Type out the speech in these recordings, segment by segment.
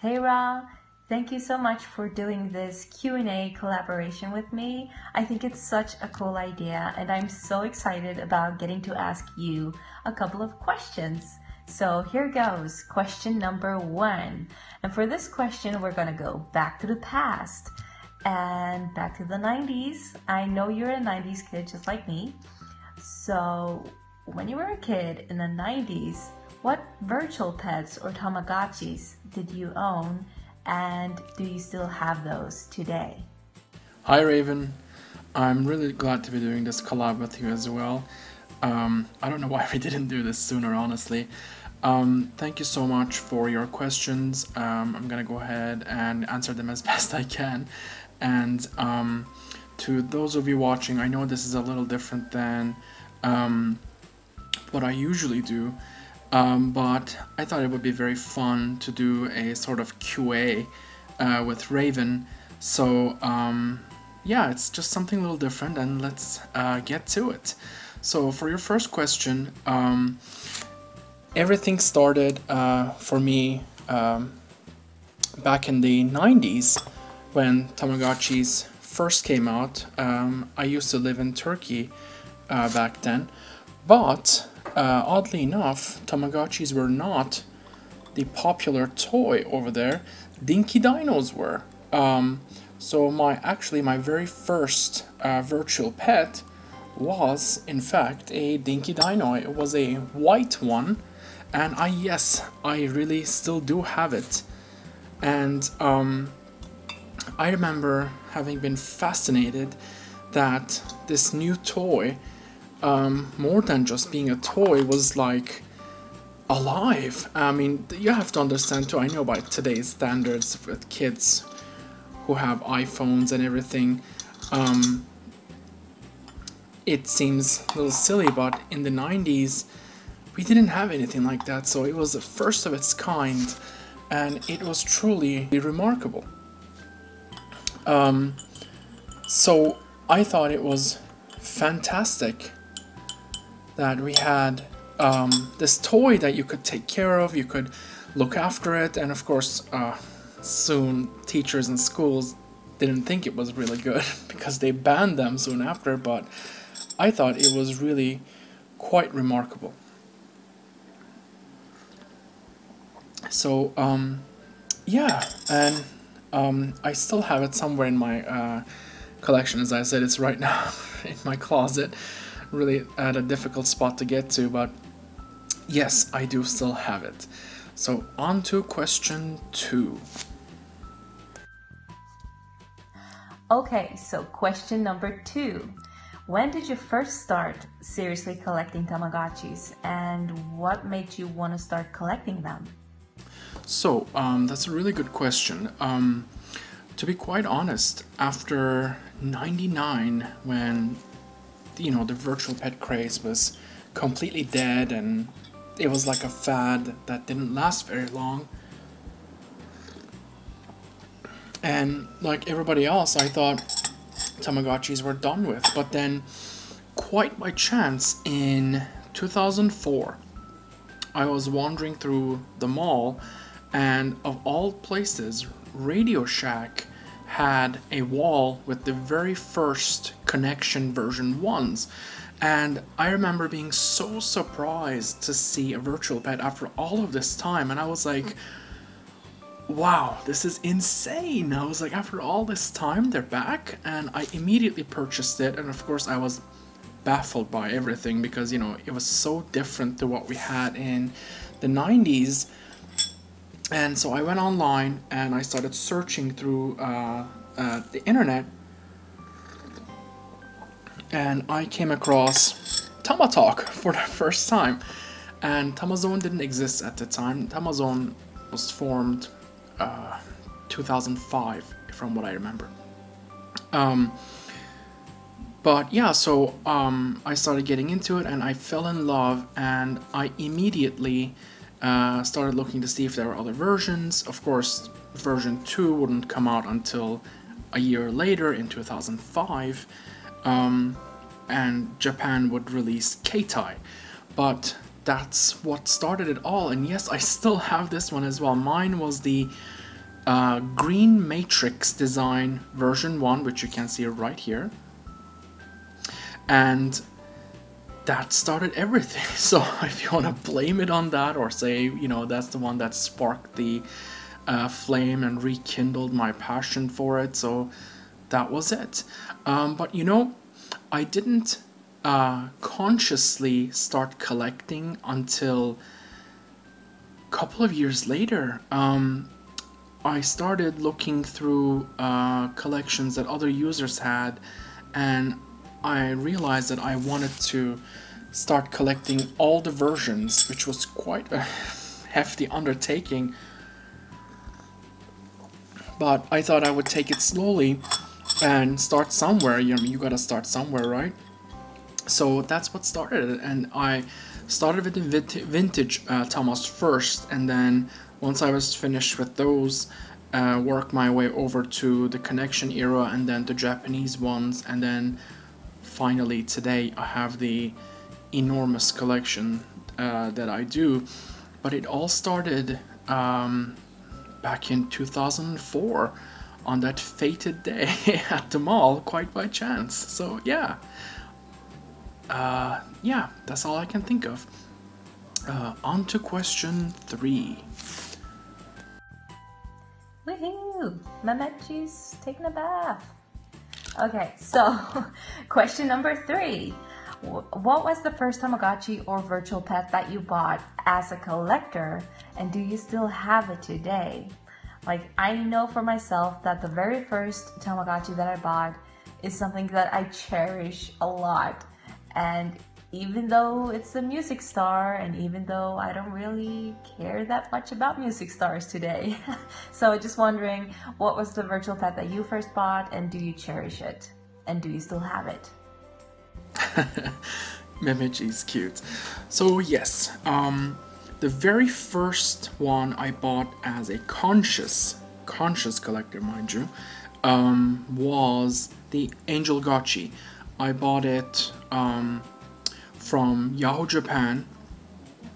Hey Ra, thank you so much for doing this Q&A collaboration with me. I think it's such a cool idea and I'm so excited about getting to ask you a couple of questions. So here goes, question number 1. And for this question, we're gonna go back to the past and back to the 90s. I know you're a 90s kid just like me. So when you were a kid in the 90s, what virtual pets or Tamagotchis did you own, and do you still have those today? Hi Raven, I'm really glad to be doing this collab with you as well. I don't know why we didn't do this sooner, honestly. Thank you so much for your questions. I'm gonna go ahead and answer them as best I can. And to those of you watching, I know this is a little different than what I usually do. But I thought it would be very fun to do a sort of QA with Raven. So yeah, it's just something a little different, and let's get to it. So for your first question, everything started for me back in the 90s when Tamagotchis first came out. I used to live in Turkey back then, but oddly enough, Tamagotchis were not the popular toy over there. Dinky Dinos were. So my very first virtual pet was in fact a Dinky Dino. It was a white one, and I really still do have it. And I remember having been fascinated that this new toy, more than just being a toy, was like alive. I mean, you have to understand too, I know by today's standards with kids who have iPhones and everything, it seems a little silly, but in the 90s we didn't have anything like that, so it was the first of its kind and it was truly remarkable. So I thought it was fantastic that we had this toy that you could take care of, you could look after it, and of course soon teachers and schools didn't think it was really good because they banned them soon after, but I thought it was really quite remarkable. So yeah, and I still have it somewhere in my collection. As I said, it's right now in my closet, really at a difficult spot to get to, but yes, I do still have it. So on to question 2. Okay, so question number 2. When did you first start seriously collecting Tamagotchis, and what made you want to start collecting them? So that's a really good question. To be quite honest, after 99, when the virtual pet craze was completely dead and it was like a fad that didn't last very long, and like everybody else, I thought Tamagotchis were done with. But then, quite by chance, in 2004, I was wandering through the mall, and of all places, Radio Shack had a wall with the very first Connection version 1s, and I remember being so surprised to see a virtual pet after all of this time, and I was like, wow, this is insane. I was like, after all this time they're back, and I immediately purchased it. And of course I was baffled by everything because it was so different to what we had in the 90s. And so I went online and I started searching through the internet, and I came across Tamatalk for the first time. And Tamazone didn't exist at the time. Tamazone was formed 2005, from what I remember. But yeah, so I started getting into it and I fell in love, and I immediately started looking to see if there were other versions. Of course, version 2 wouldn't come out until a year later in 2005, and Japan would release Keitai. But that's what started it all, and yes, I still have this one as well. Mine was the green matrix design version 1, which you can see right here. And that started everything. So if you want to blame it on that, or say, you know, that's the one that sparked the flame and rekindled my passion for it, so that was it. But you know, I didn't consciously start collecting until a couple of years later. I started looking through collections that other users had, and I realized that I wanted to start collecting all the versions, which was quite a hefty undertaking. But I thought I would take it slowly and start somewhere. You know, you gotta start somewhere, right? So that's what started it, and I started with the vintage Thomas first, and then once I was finished with those, worked my way over to the Connection era, and then the Japanese ones, and then finally today I have the enormous collection that I do. But it all started back in 2004 on that fated day at the mall, quite by chance. So yeah, that's all I can think of. On to question 3. Woohoo! Mehmetji's taking a bath. Okay, so question number 3. What was the first Tamagotchi or virtual pet that you bought as a collector, and do you still have it today? Like, I know for myself that the very first Tamagotchi that I bought is something that I cherish a lot. And even though it's a music star, and even though I don't really care that much about music stars today. So just wondering, what was the virtual pet that you first bought, and do you cherish it? And do you still have it? Mehmetji's cute. So yes, the very first one I bought as a conscious collector, mind you, was the Angel Gotchi. I bought it from Yahoo Japan,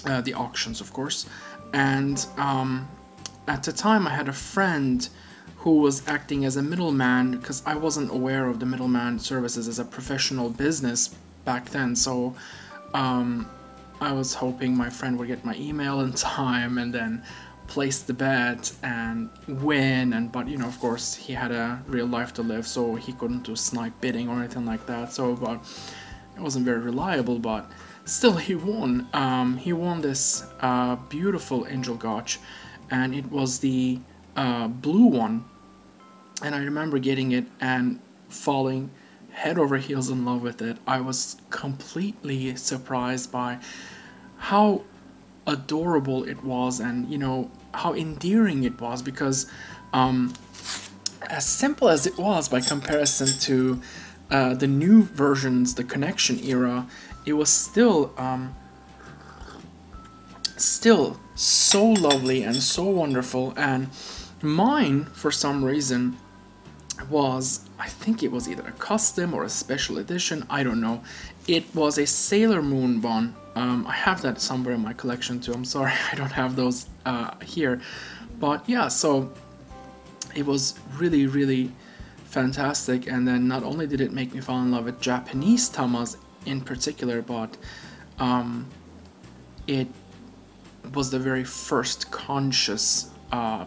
the auctions of course, and at the time I had a friend who was acting as a middleman, because I wasn't aware of the middleman services as a professional business back then, so I was hoping my friend would get my email in time and then place the bet and win, but you know, of course he had a real life to live, so he couldn't do snipe bidding or anything like that, so but it wasn't very reliable, but still he won. He won this beautiful Angel Gotch, and it was the blue one, and I remember getting it and falling head over heels in love with it. I was completely surprised by how adorable it was, and you know, how endearing it was, because as simple as it was by comparison to the new versions, the Connection era, it was still so lovely and so wonderful. And mine, for some reason, was, I think it was either a custom or a special edition, I don't know. It was a Sailor Moon one. I have that somewhere in my collection too. I'm sorry I don't have those here, but yeah, so it was really, really fantastic. And then not only did it make me fall in love with Japanese tamas in particular, but it was the very first conscious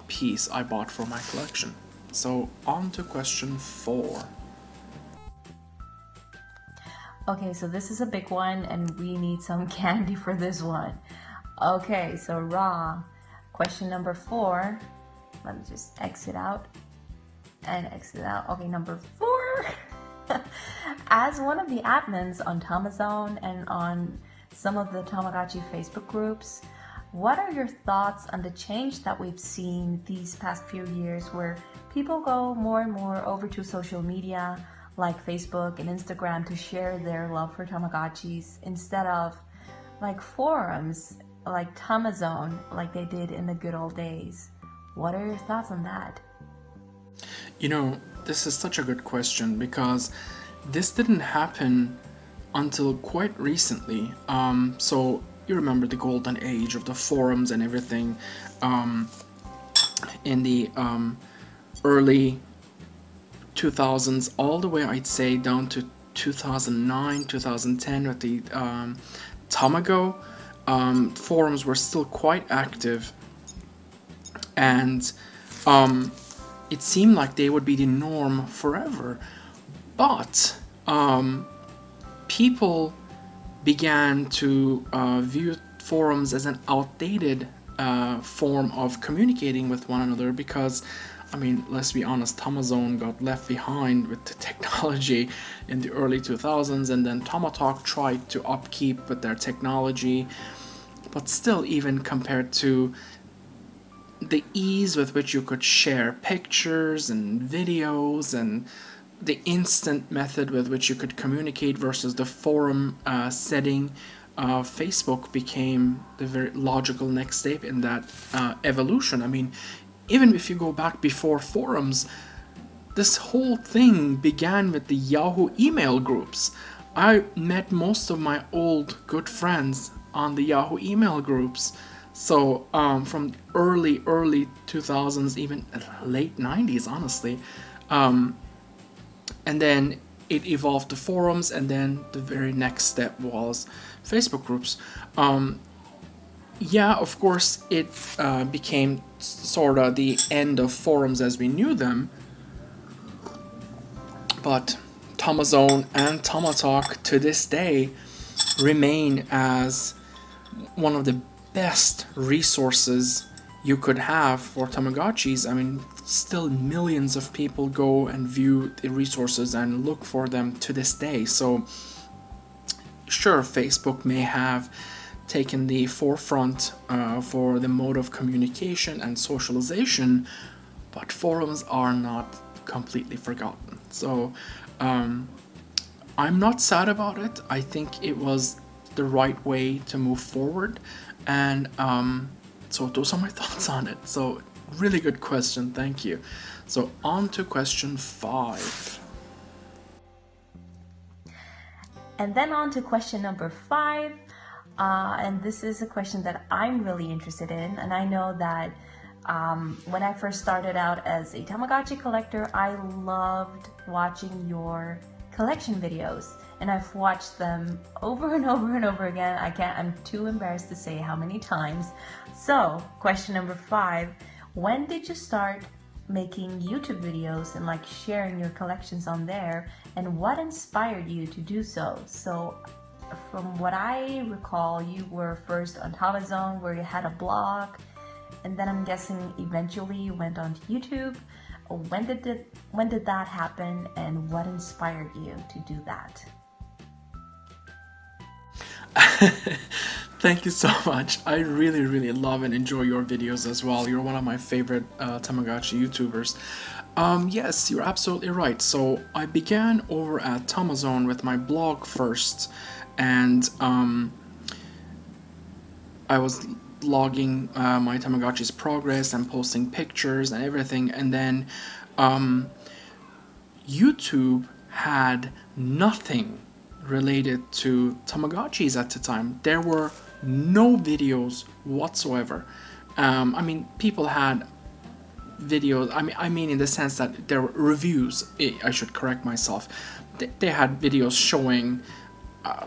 piece I bought for my collection. So on to question 4. Okay, so this is a big one, and we need some candy for this one. Okay, so Ra, question number 4. Let me just exit out and exit out. Okay, number 4. As one of the admins on Tamazone and on some of the Tamagotchi Facebook groups, what are your thoughts on the change that we've seen these past few years, where people go more and more over to social media like Facebook and Instagram to share their love for Tamagotchis, instead of like forums like Tamazone like they did in the good old days? What are your thoughts on that? You know, this is such a good question, because this didn't happen until quite recently. So you remember the golden age of the forums and everything. in the early 2000s, all the way I'd say down to 2009, 2010 with the Tamago. Forums were still quite active, and it seemed like they would be the norm forever. But people began to view forums as an outdated form of communicating with one another, because, I mean, let's be honest, Tamazone got left behind with the technology in the early 2000s, and then Tomatalk tried to upkeep with their technology, but still, even compared to the ease with which you could share pictures and videos and the instant method with which you could communicate versus the forum setting, Facebook became the very logical next step in that evolution. I mean, even if you go back before forums, this whole thing began with the Yahoo email groups. I met most of my old good friends on the Yahoo email groups. So from early 2000s, even late 90s, honestly. And then it evolved to forums, and then the very next step was Facebook groups. Yeah, of course, it became sort of the end of forums as we knew them, but Tamazone and Tomatalk to this day remain as one of the best resources you could have for Tamagotchis. I mean, still millions of people go and view the resources and look for them to this day. So sure, Facebook may have taken the forefront for the mode of communication and socialization, but forums are not completely forgotten. So I'm not sad about it. I think it was the right way to move forward, and so those are my thoughts on it. So really good question, thank you. So on to question 5. And then on to question number 5. And this is a question that I'm really interested in. And I know that when I first started out as a Tamagotchi collector, I loved watching your collection videos. And I've watched them over and over and over again. I'm too embarrassed to say how many times. So, question number 5, when did you start making YouTube videos and like sharing your collections on there, and what inspired you to do so? So, from what I recall, you were first on Tamazone where you had a blog, and then I'm guessing eventually you went on to YouTube. When did that happen, and what inspired you to do that? Thank you so much. I really love and enjoy your videos as well. You're one of my favorite Tamagotchi YouTubers. Yes, you're absolutely right. So I began over at Tamazone with my blog first, and I was logging my Tamagotchi's progress and posting pictures and everything, and then YouTube had nothing related to Tamagotchis at the time. There were no videos whatsoever. I mean, people had videos. I mean, in the sense that there were reviews. I should correct myself. They had videos showing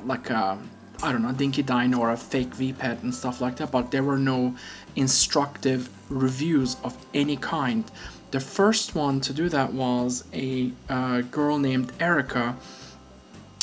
like a, I don't know, Dinky Dino or a fake VPet and stuff like that. But there were no instructive reviews of any kind. The first one to do that was a girl named Erica,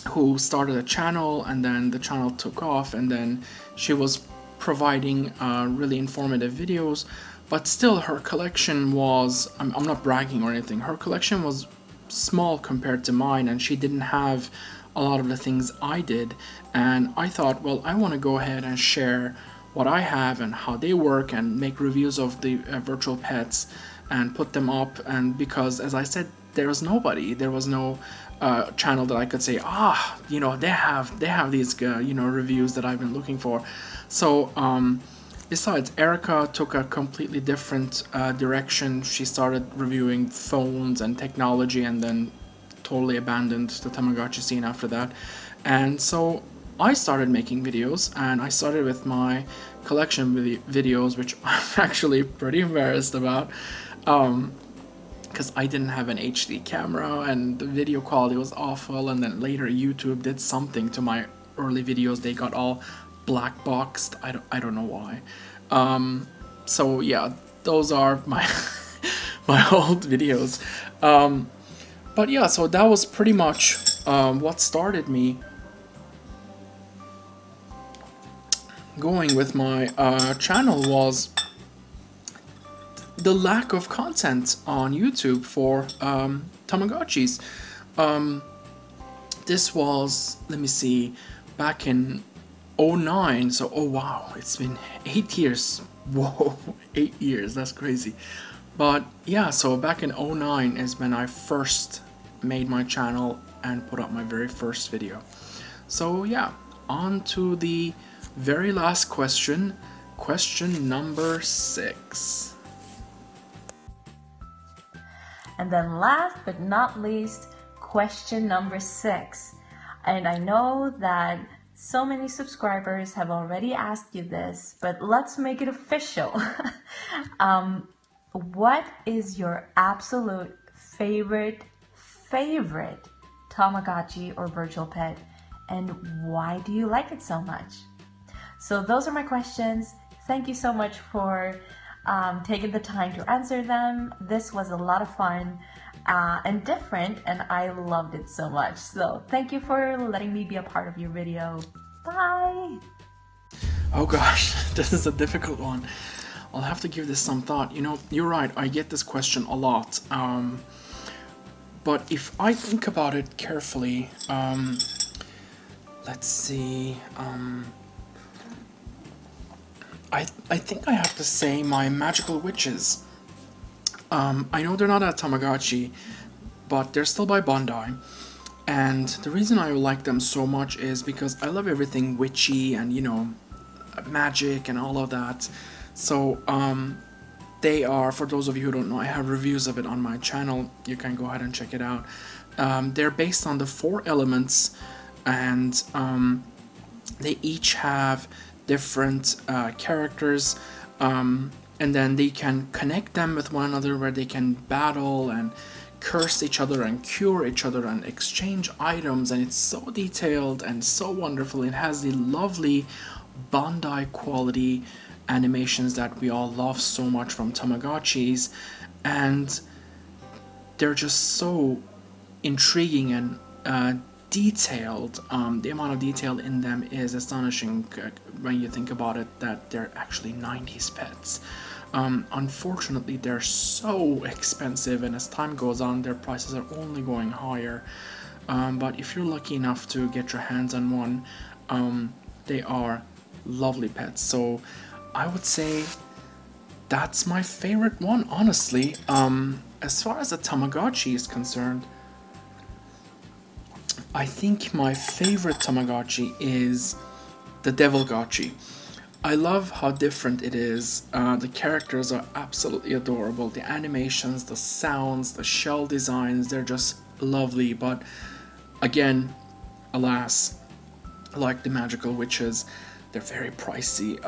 who started a channel, and then the channel took off, and then she was providing really informative videos, but still her collection was, I'm not bragging or anything, her collection was small compared to mine, and she didn't have a lot of the things I did, and I thought, well, I want to go ahead and share what I have and how they work and make reviews of the virtual pets and put them up. And because, as I said, there was nobody, there was no channel that I could say, you know, they have these you know, reviews that I've been looking for. So besides, Erica took a completely different direction. She started reviewing phones and technology, and then totally abandoned the Tamagotchi scene after that. And so I started making videos, and I started with my collection videos, which I'm actually pretty embarrassed about, because I didn't have an HD camera and the video quality was awful, and then later YouTube did something to my early videos. They got all black boxed. I don't know why. So yeah, those are my my old videos. But yeah, so that was pretty much what started me going with my channel, was the lack of content on YouTube for Tamagotchis. This was, let me see, back in 09, so oh wow, it's been 8 years. Whoa, 8 years, that's crazy. But yeah, so back in 09 is when I first made my channel and put up my very first video. So yeah, on to the very last question, question number 6. And then last but not least, question number 6. And I know that so many subscribers have already asked you this, but let's make it official. What is your absolute favorite Tamagotchi or virtual pet, and why do you like it so much? So those are my questions. Thank you so much for taking the time to answer them. This was a lot of fun and different, and I loved it so much. So thank you for letting me be a part of your video. Bye! Oh gosh, this is a difficult one. I'll have to give this some thought. You know, you're right, I get this question a lot. But if I think about it carefully, let's see, I think I have to say my magical witches. I know they're not a Tamagotchi, but they're still by Bandai. And the reason I like them so much is because I love everything witchy and, you know, magic and all of that. So they are, for those of you who don't know, I have reviews of it on my channel. You can go ahead and check it out. They're based on the 4 elements, and they each have different characters, and then they can connect them with one another, where they can battle and curse each other and cure each other and exchange items, and it's so detailed and so wonderful. It has the lovely Bandai quality animations that we all love so much from Tamagotchis, and they're just so intriguing and detailed. The amount of detail in them is astonishing when you think about it, that they're actually 90s pets. Unfortunately, they're so expensive, and as time goes on, their prices are only going higher. But if you're lucky enough to get your hands on one, they are lovely pets. So I would say that's my favorite one, honestly. As far as the Tamagotchi is concerned, I think my favorite Tamagotchi is the Devilgotchi. I love how different it is. The characters are absolutely adorable. The animations, the sounds, the shell designs, they're just lovely. But again, alas, like the magical witches, they're very pricey.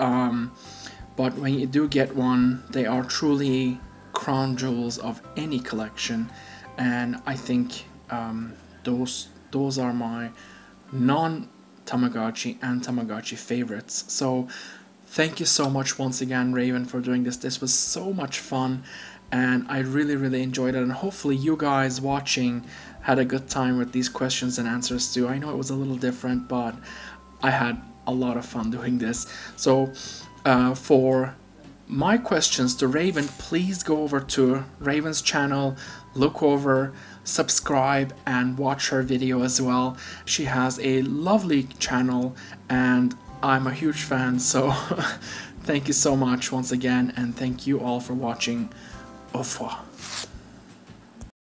But when you do get one, they are truly crown jewels of any collection. And I think those are my non-Tamagotchi and Tamagotchi favorites. So thank you so much once again, Raven, for doing this. This was so much fun, and I really enjoyed it, and hopefully you guys watching had a good time with these questions and answers too. I know it was a little different, but I had a lot of fun doing this. So for my questions to Raven, please go over to Raven's channel, look over, subscribe, and watch her video as well. She has a lovely channel, and I'm a huge fan, so thank you so much once again, and thank you all for watching. Au revoir.